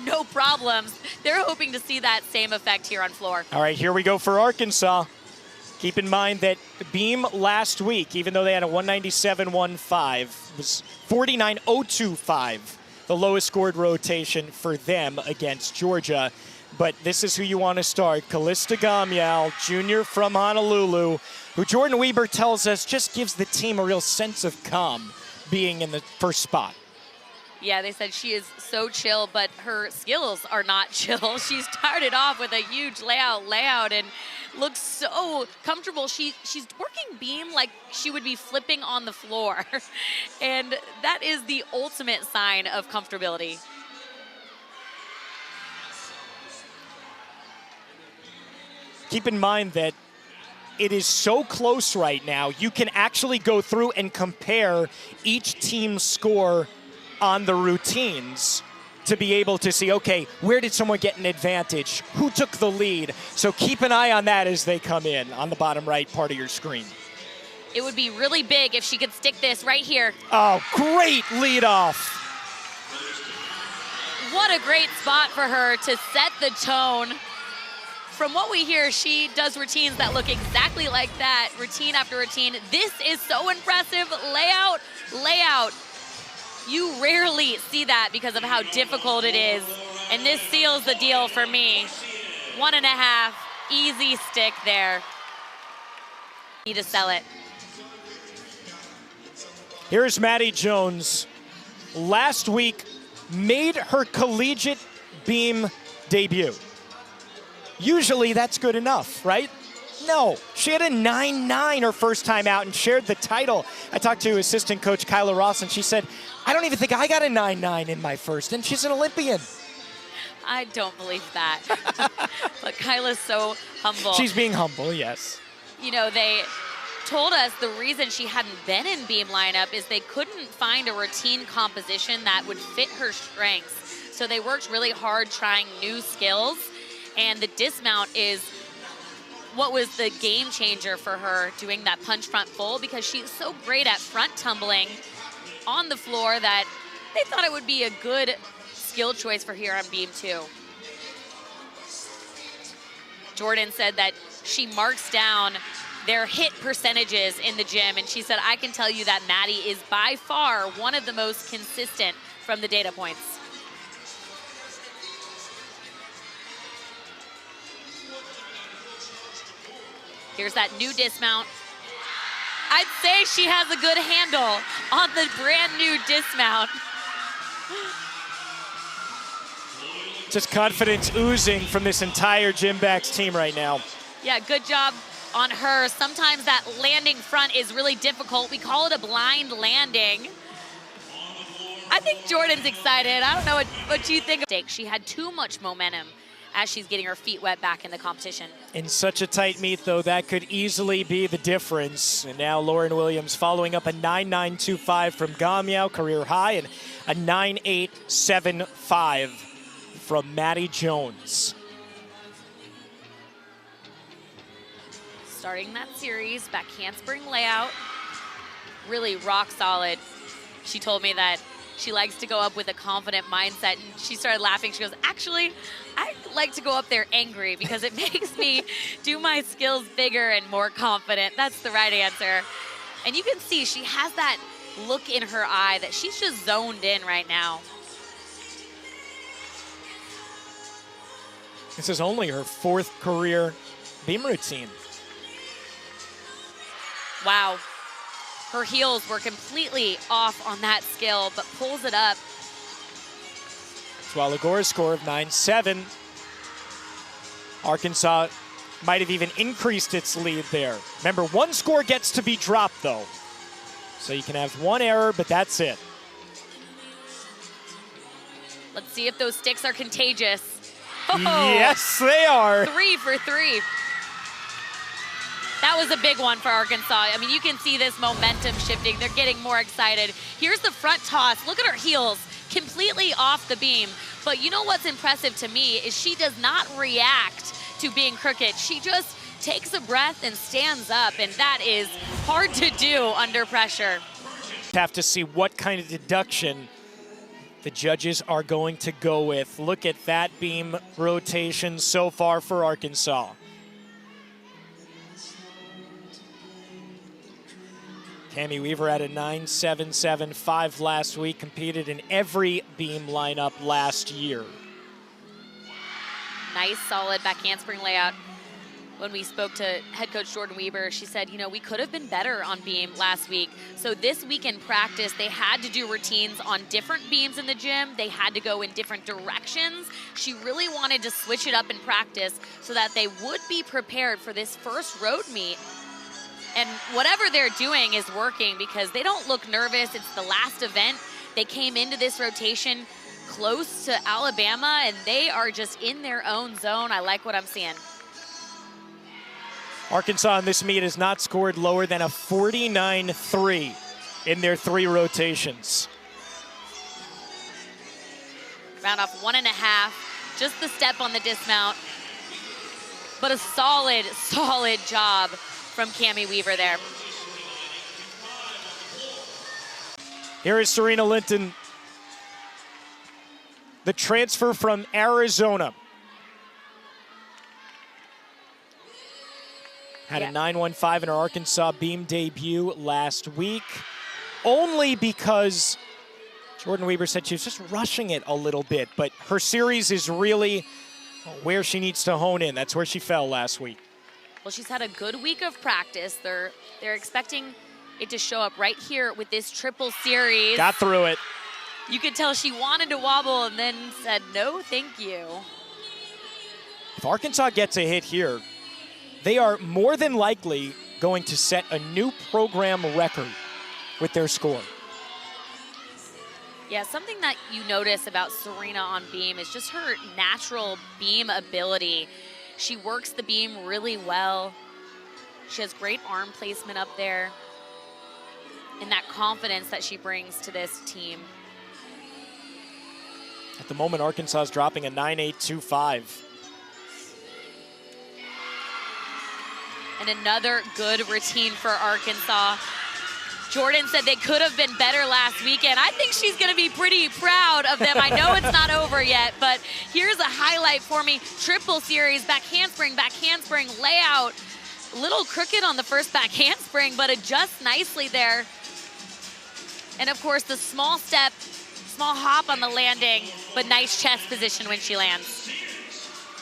no problems. They're hoping to see that same effect here on floor. All right, here we go for Arkansas. Keep in mind that beam last week, even though they had a 197.15, was 49.025, the lowest scored rotation for them against Georgia. But this is who you want to start. Callista Gamyal, junior from Honolulu, who Jordan Weber tells us just gives the team a real sense of calm being in the first spot. Yeah, they said she is so chill, but her skills are not chill. She started off with a huge layout and looks so comfortable. She's working beam like she would be flipping on the floor. And that is the ultimate sign of comfortability. Keep in mind that it is so close right now, you can actually go through and compare each team's score on the routines to be able to see, okay, where did someone get an advantage? Who took the lead? So keep an eye on that as they come in on the bottom right part of your screen. It would be really big if she could stick this right here. Oh, great lead off. What a great spot for her to set the tone. From what we hear, she does routines that look exactly like that, routine after routine. This is so impressive. Layout. You rarely see that because of how difficult it is. And this seals the deal for me. 1.5, easy stick there. Need to sell it. Here's Maddie Jones. Last week, made her collegiate beam debut. Usually that's good enough, right? No, she had a 9.9 her first time out and shared the title. I talked to assistant coach Kyla Ross, and she said, I don't even think I got a 9.9 in my first, and she's an Olympian. I don't believe that. But Kyla's so humble. She's being humble, yes. You know, they told us the reason she hadn't been in beam lineup is they couldn't find a routine composition that would fit her strengths. So they worked really hard trying new skills, and the dismount is what was the game changer for her, doing that punch front full, because she's so great at front tumbling on the floor that they thought it would be a good skill choice for here on beam 2. Jordan said that she marks down their hit percentages in the gym, and she said, I can tell you that Maddie is by far one of the most consistent from the data points. Here's that new dismount. I'd say she has a good handle on the brand new dismount. Just confidence oozing from this entire GYMNASTICS team right now. Yeah, good job on her. Sometimes that landing front is really difficult. We call it a blind landing. I think Jordan's excited. I don't know what you think. She had too much momentum as she's getting her feet wet back in the competition. In such a tight meet, though, that could easily be the difference. And now Lauren Williams following up a 9.925 from Gamyal, career high, and a 9.875 from Maddie Jones. Starting that series, back handspring layout, really rock solid. She told me that she likes to go up with a confident mindset, and she started laughing. She goes, actually, I like to go up there angry because it makes me do my skills bigger and more confident. That's the right answer. And you can see she has that look in her eye that she's just zoned in right now. This is only her 4th career beam routine. Wow. Her heels were completely off on that skill, but pulls it up. Swalagora's score of 9.7. Arkansas might have even increased its lead there. Remember, one score gets to be dropped, though. So you can have one error, but that's it. Let's see if those sticks are contagious. Oh, yes, they are. 3 for 3. That was a big one for Arkansas. I mean, you can see this momentum shifting. They're getting more excited. Here's the front toss. Look at her heels, completely off the beam. But you know what's impressive to me is she does not react to being crooked. She just takes a breath and stands up, and that is hard to do under pressure. Have to see what kind of deduction the judges are going to go with. Look at that beam rotation so far for Arkansas. Cammy Weaver had a 9.775 last week, competed in every beam lineup last year. Nice, solid back handspring layout. When we spoke to head coach Jordan Weaver, she said, you know, we could have been better on beam last week. So this week in practice, they had to do routines on different beams in the gym. They had to go in different directions. She really wanted to switch it up in practice so that they would be prepared for this first road meet. And whatever they're doing is working because they don't look nervous. It's the last event. They came into this rotation close to Alabama, and they are just in their own zone. I like what I'm seeing. Arkansas in this meet has not scored lower than a 49.3 in their 3 rotations. Round off 1.5, just the step on the dismount. But a solid, solid job from Cammy Weaver there. Here is Serena Linton, the transfer from Arizona. Had a 9.15 in her Arkansas beam debut last week, only because Jordan Weaver said she was just rushing it a little bit, but her series is really where she needs to hone in. That's where she fell last week. Well, she's had a good week of practice. They're expecting it to show up right here with this triple series. Got through it. You could tell she wanted to wobble and then said, no, thank you. If Arkansas gets a hit here, they are more than likely going to set a new program record with their score. Yeah, something that you notice about Serena on beam is just her natural beam ability. She works the beam really well. She has great arm placement up there, and that confidence that she brings to this team. At the moment, Arkansas is dropping a 9.825. And another good routine for Arkansas. Jordan said they could have been better last weekend. I think she's going to be pretty proud of them. I know it's not over yet, but here's a highlight for me. Triple series, back handspring, layout. A little crooked on the first back handspring, but adjusts nicely there. And of course, the small step, small hop on the landing, but nice chest position when she lands.